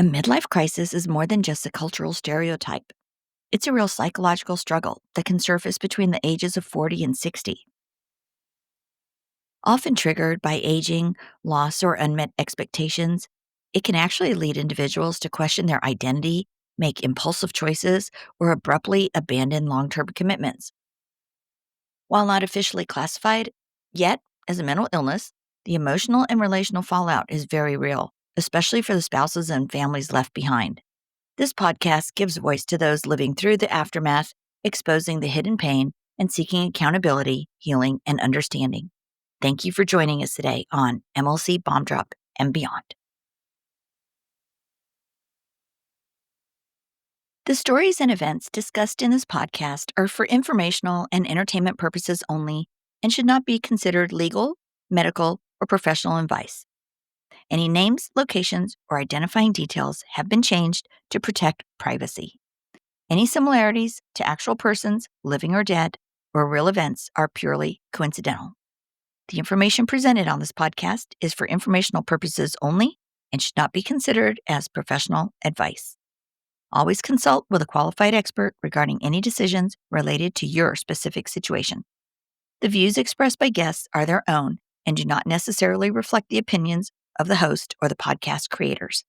A midlife crisis is more than just a cultural stereotype. It's a real psychological struggle that can surface between the ages of 40 and 60. Often triggered by aging, loss, or unmet expectations, it can actually lead individuals to question their identity, make impulsive choices, or abruptly abandon long term commitments. While not officially classified yet as a mental illness, the emotional and relational fallout is very real, especially for the spouses and families left behind. This podcast gives voice to those living through the aftermath, exposing the hidden pain, and seeking accountability, healing, and understanding. Thank you for joining us today on MLC Bomb Drop and Beyond. The stories and events discussed in this podcast are for informational and entertainment purposes only and should not be considered legal, medical, or professional advice. Any names, locations, or identifying details have been changed to protect privacy. Any similarities to actual persons, living or dead, or real events are purely coincidental. The information presented on this podcast is for informational purposes only and should not be considered as professional advice. Always consult with a qualified expert regarding any decisions related to your specific situation. The views expressed by guests are their own and do not necessarily reflect the opinions of the host or the podcast creators.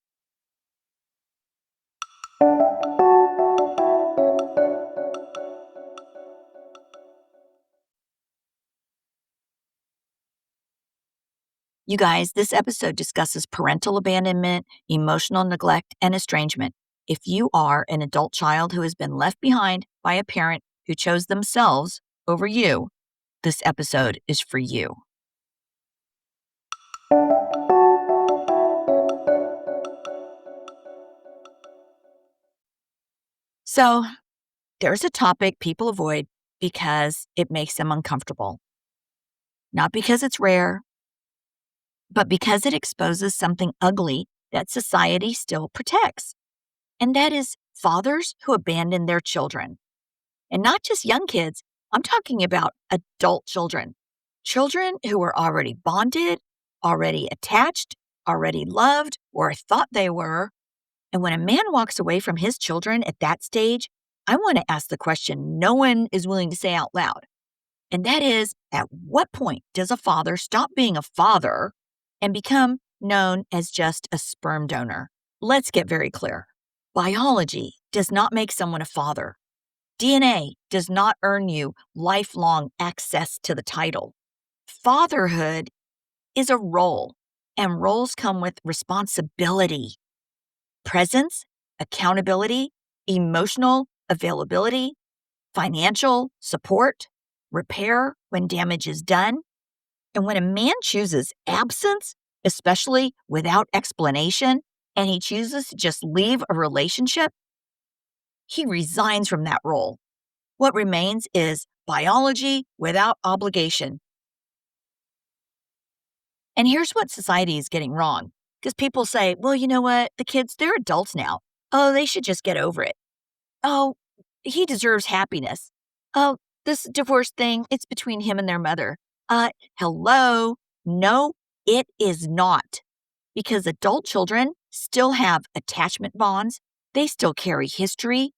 You guys, this episode discusses parental abandonment, emotional neglect, and estrangement. If you are an adult child who has been left behind by a parent who chose themselves over you, this episode is for you. So, there's a topic people avoid because it makes them uncomfortable. Not because it's rare, but because it exposes something ugly that society still protects. And that is fathers who abandon their children. And not just young kids, I'm talking about adult children. Children who are already bonded, already attached, already loved, or thought they were. And when a man walks away from his children at that stage, I want to ask the question no one is willing to say out loud. And that is, at what point does a father stop being a father and become known as just a sperm donor? Let's get very clear. Biology does not make someone a father. DNA does not earn you lifelong access to the title. Fatherhood is a role, and roles come with responsibility, presence, accountability, emotional availability, financial support, repair when damage is done. And when a man chooses absence, especially without explanation, and he chooses to just leave a relationship, he resigns from that role. What remains is biology without obligation. And here's what society is getting wrong. Because people say, well, you know what? The kids, they're adults now. Oh, they should just get over it. Oh, he deserves happiness. Oh, this divorce thing, it's between him and their mother. Hello? No, it is not. Because adult children still have attachment bonds. They still carry history.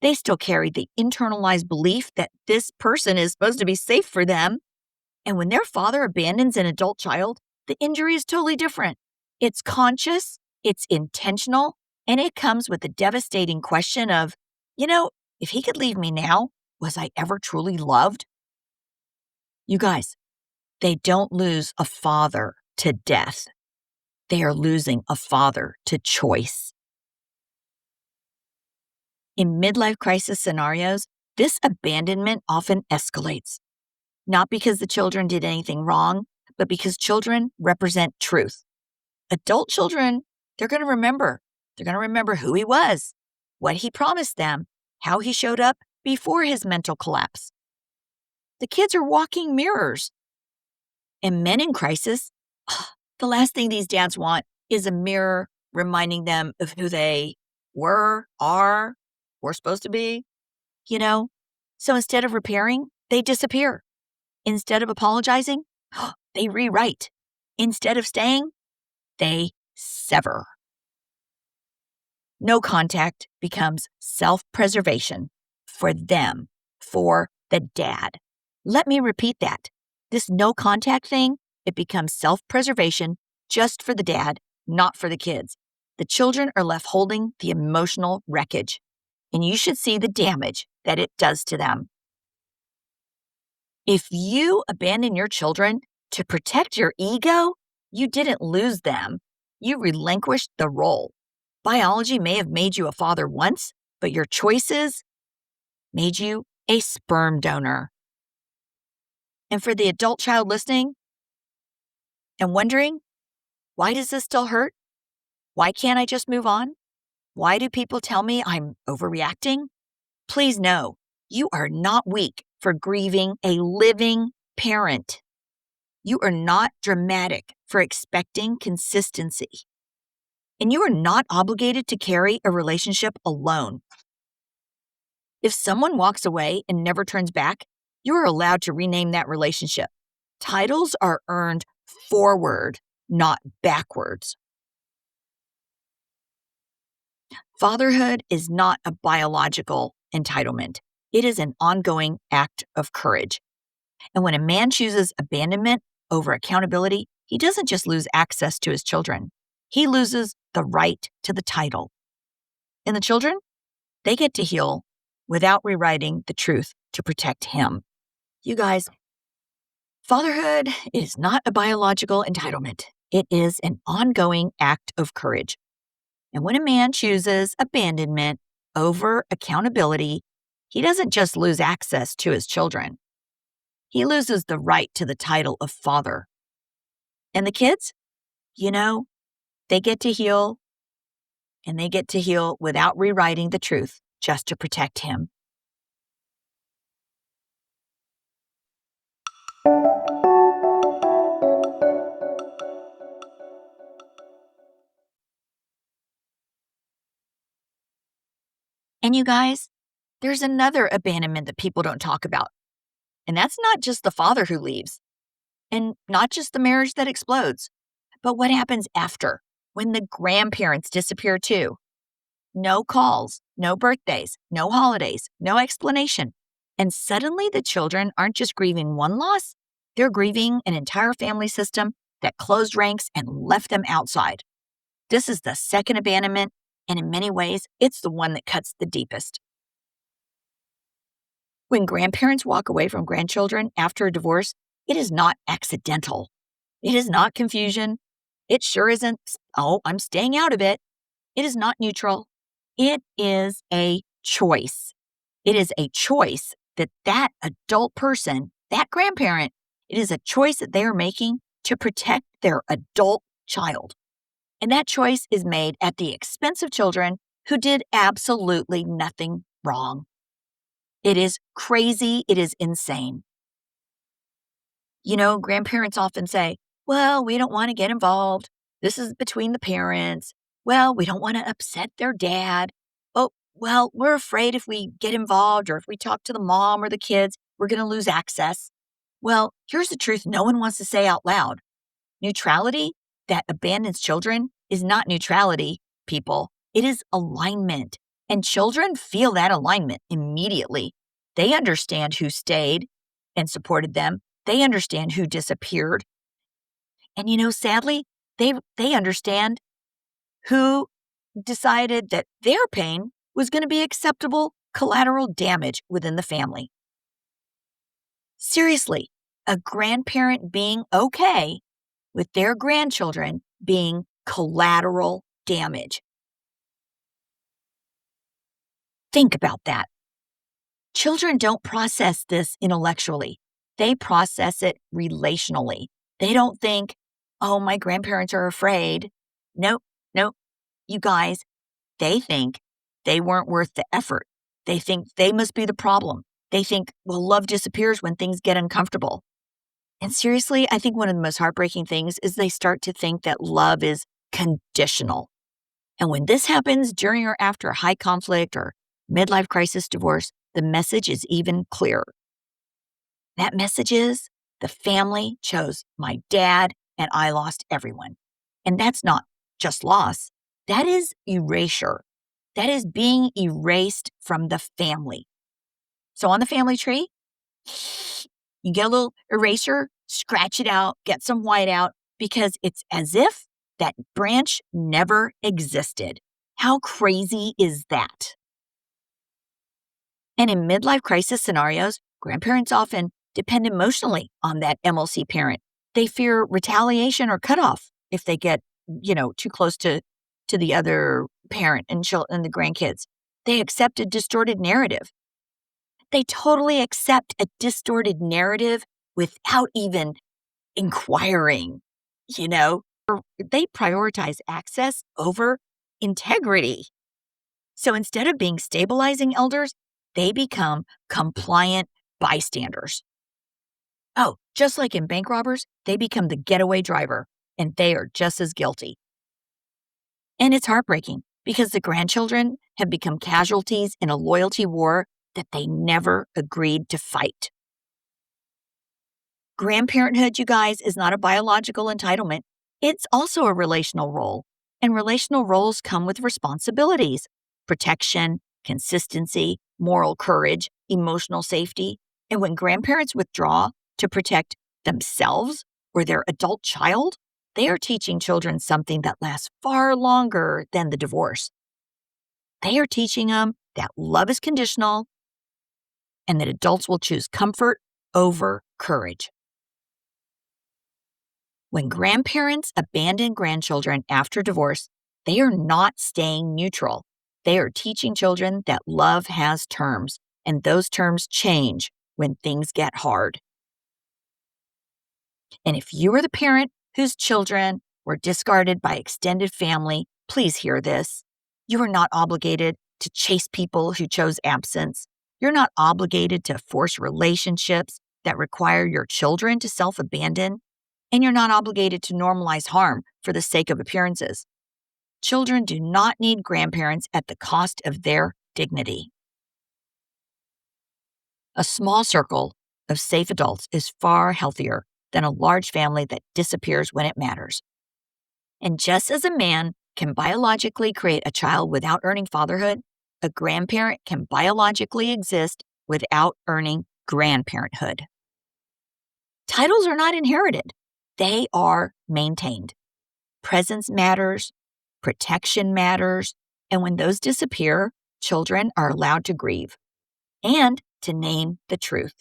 They still carry the internalized belief that this person is supposed to be safe for them. And when their father abandons an adult child, the injury is totally different. It's conscious, it's intentional, and it comes with the devastating question of, if he could leave me now, was I ever truly loved? You guys, they don't lose a father to death. They are losing a father to choice. In midlife crisis scenarios, this abandonment often escalates. Not because the children did anything wrong, but because children represent truth. Adult children, they're going to remember. They're going to remember who he was, what he promised them, how he showed up before his mental collapse. The kids are walking mirrors. And men in crisis, the last thing these dads want is a mirror reminding them of who they were, are, were supposed to be, So instead of repairing, they disappear. Instead of apologizing, they rewrite. Instead of staying, they sever. No contact becomes self-preservation for them, for the dad. Let me repeat that. This no contact thing, it becomes self-preservation just for the dad, not for the kids. The children are left holding the emotional wreckage, and you should see the damage that it does to them. If you abandon your children to protect your ego, you didn't lose them. You relinquished the role. Biology may have made you a father once, but your choices made you a sperm donor. And for the adult child listening and wondering, why does this still hurt? Why can't I just move on? Why do people tell me I'm overreacting? Please know, you are not weak for grieving a living parent. You are not dramatic for expecting consistency. And you are not obligated to carry a relationship alone. If someone walks away and never turns back, you are allowed to rename that relationship. Titles are earned forward, not backwards. Fatherhood is not a biological entitlement. It is an ongoing act of courage. And when a man chooses abandonment over accountability, he doesn't just lose access to his children. He loses the right to the title. And the children, they get to heal without rewriting the truth to protect him. You guys, fatherhood is not a biological entitlement. It is an ongoing act of courage. And when a man chooses abandonment over accountability, he doesn't just lose access to his children. He loses the right to the title of father. And the kids, they get to heal, and they get to heal without rewriting the truth just to protect him. And you guys, there's another abandonment that people don't talk about. And that's not just the father who leaves, and not just the marriage that explodes, but what happens after, when the grandparents disappear too. No calls, no birthdays, no holidays, no explanation. And suddenly the children aren't just grieving one loss, they're grieving an entire family system that closed ranks and left them outside. This is the second abandonment, and in many ways, it's the one that cuts the deepest. When grandparents walk away from grandchildren after a divorce, it is not accidental. It is not confusion. It sure isn't, oh, I'm staying out of it. It is not neutral. It is a choice. It is a choice that adult person, that grandparent, it is a choice that they are making to protect their adult child. And that choice is made at the expense of children who did absolutely nothing wrong. It is crazy. It is insane. Grandparents often say, well, we don't want to get involved. This is between the parents. Well, we don't want to upset their dad. Oh, well, we're afraid if we get involved or if we talk to the mom or the kids, we're going to lose access. Well, here's the truth no one wants to say out loud. Neutrality that abandons children is not neutrality, people. It is alignment. And children feel that alignment immediately. They understand who stayed and supported them. They understand who disappeared. And sadly, they understand who decided that their pain was going to be acceptable collateral damage within the family. Seriously, a grandparent being okay with their grandchildren being collateral damage. Think about that. Children don't process this intellectually. They process it relationally. They don't think, oh, my grandparents are afraid. Nope. You guys, they think they weren't worth the effort. They think they must be the problem. They think, well, love disappears when things get uncomfortable. And seriously, I think one of the most heartbreaking things is they start to think that love is conditional. And when this happens during or after a high conflict or midlife crisis divorce, the message is even clearer. That message is the family chose my dad and I lost everyone. And that's not just loss. That is erasure. That is being erased from the family. So on the family tree, you get a little eraser, scratch it out, get some white out, because it's as if that branch never existed. How crazy is that? And in midlife crisis scenarios, grandparents often depend emotionally on that MLC parent. They fear retaliation or cutoff if they get, too close to the other parent and the grandkids. They accept a distorted narrative. They totally accept a distorted narrative without even inquiring, you know? They prioritize access over integrity. So instead of being stabilizing elders, they become compliant bystanders. Oh, just like in bank robbers, they become the getaway driver, and they are just as guilty. And it's heartbreaking because the grandchildren have become casualties in a loyalty war that they never agreed to fight. Grandparenthood, you guys, is not a biological entitlement. It's also a relational role. And relational roles come with responsibilities: protection, consistency, moral courage, emotional safety. And when grandparents withdraw to protect themselves or their adult child, they are teaching children something that lasts far longer than the divorce. They are teaching them that love is conditional and that adults will choose comfort over courage. When grandparents abandon grandchildren after divorce, they are not staying neutral. They are teaching children that love has terms, and those terms change when things get hard. And if you are the parent whose children were discarded by extended family, please hear this. You are not obligated to chase people who chose absence. You're not obligated to force relationships that require your children to self-abandon. And you're not obligated to normalize harm for the sake of appearances. Children do not need grandparents at the cost of their dignity. A small circle of safe adults is far healthier than a large family that disappears when it matters. And just as a man can biologically create a child without earning fatherhood, a grandparent can biologically exist without earning grandparenthood. Titles are not inherited. They are maintained. Presence matters, protection matters, and when those disappear, children are allowed to grieve and to name the truth.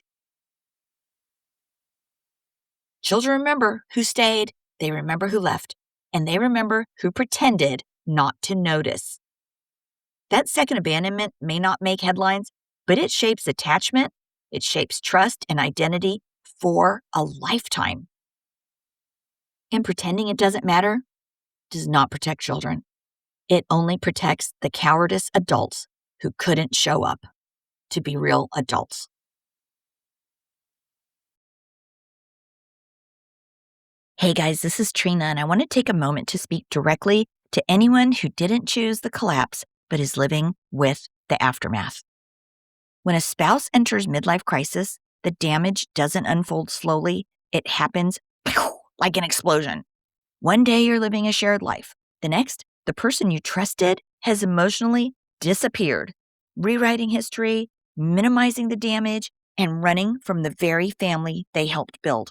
Children remember who stayed, they remember who left, and they remember who pretended not to notice. That second abandonment may not make headlines, but it shapes attachment, it shapes trust and identity for a lifetime. And pretending it doesn't matter does not protect children. It only protects the cowardice adults who couldn't show up to be real adults. Hey guys, this is Trina, and I want to take a moment to speak directly to anyone who didn't choose the collapse but is living with the aftermath. When a spouse enters midlife crisis, the damage doesn't unfold slowly. It happens like an explosion. One day you're living a shared life. The next, the person you trusted has emotionally disappeared, rewriting history, minimizing the damage, and running from the very family they helped build.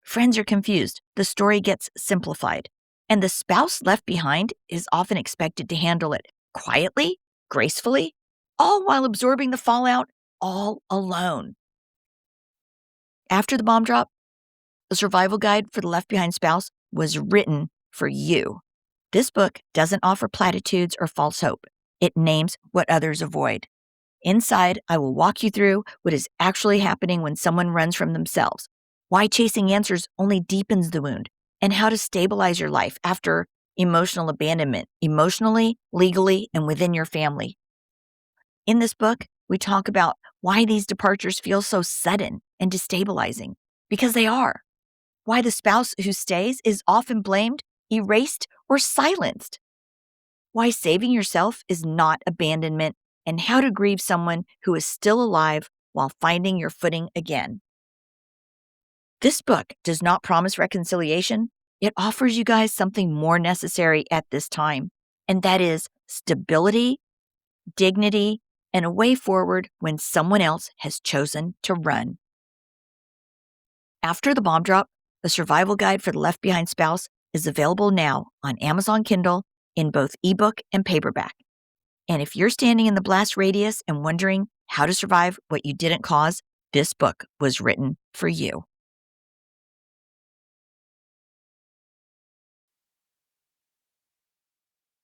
Friends are confused. The story gets simplified. And the spouse left behind is often expected to handle it quietly, gracefully, all while absorbing the fallout all alone. After the bomb drop, a survival guide for the left behind spouse was written for you. This book doesn't offer platitudes or false hope. It names what others avoid. Inside, I will walk you through what is actually happening when someone runs from themselves, why chasing answers only deepens the wound, and how to stabilize your life after emotional abandonment, emotionally, legally, and within your family. In this book, we talk about why these departures feel so sudden and destabilizing, because they are. Why the spouse who stays is often blamed, erased, or silenced. Why saving yourself is not abandonment, and how to grieve someone who is still alive while finding your footing again. This book does not promise reconciliation. It offers you guys something more necessary at this time, and that is stability dignity, and a way forward when someone else has chosen to run. After the Bomb Drop, the survival guide for the left behind spouse is available now on Amazon Kindle in both ebook and paperback. And if you're standing in the blast radius and wondering how to survive what you didn't cause, this book was written for you.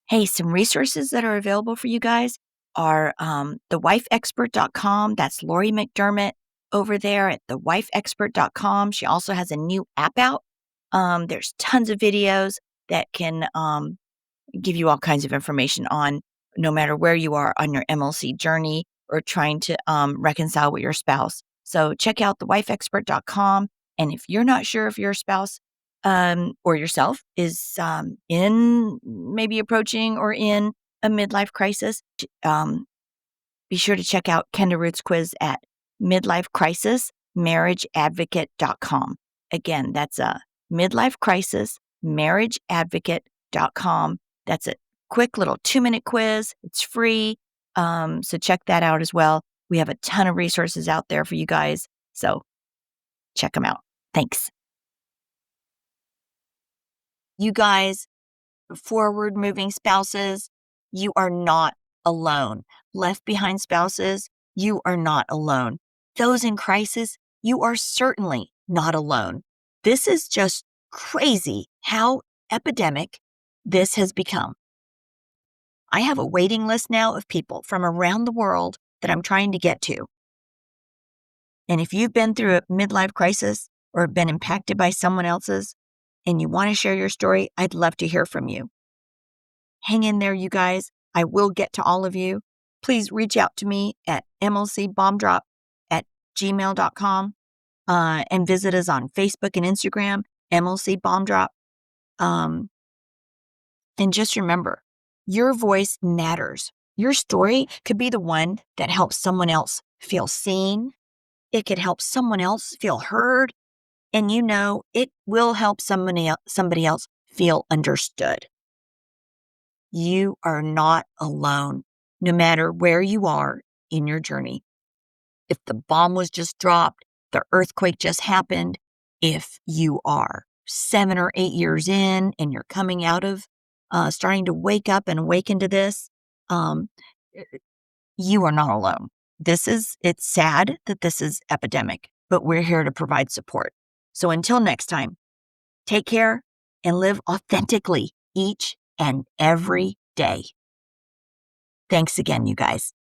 Hey, some resources that are available for you guys are thewifeexpert.com. That's Lori McDermott over there at thewifeexpert.com. She also has a new app out. There's tons of videos that can give you all kinds of information on no matter where you are on your MLC journey or trying to reconcile with your spouse. So check out thewifeexpert.com. And if you're not sure if your spouse or yourself is in maybe approaching or in a midlife crisis, be sure to check out Kenda Root's quiz at midlifecrisismarriageadvocate.com. Again, that's a midlifecrisismarriageadvocate.com. That's a quick little 2-minute quiz. It's free. So check that out as well. We have a ton of resources out there for you guys. So check them out. Thanks. You guys, forward moving spouses, you are not alone. Left behind spouses, you are not alone. Those in crisis, you are certainly not alone. This is just crazy how epidemic this has become. I have a waiting list now of people from around the world that I'm trying to get to. And if you've been through a midlife crisis or been impacted by someone else's and you want to share your story, I'd love to hear from you. Hang in there, you guys. I will get to all of you. Please reach out to me at mlcbombdrop@gmail.com and visit us on Facebook and Instagram, MLC Bomb Drop. And just remember, your voice matters. Your story could be the one that helps someone else feel seen. It could help someone else feel heard. And you know, it will help somebody else feel understood. You are not alone, no matter where you are in your journey. If the bomb was just dropped, the earthquake just happened, if you are 7 or 8 years in and you're coming out of starting to wake up and awaken to this, you are not alone. It's sad that this is epidemic, but we're here to provide support. So until next time, take care and live authentically each and every day. Thanks again, you guys.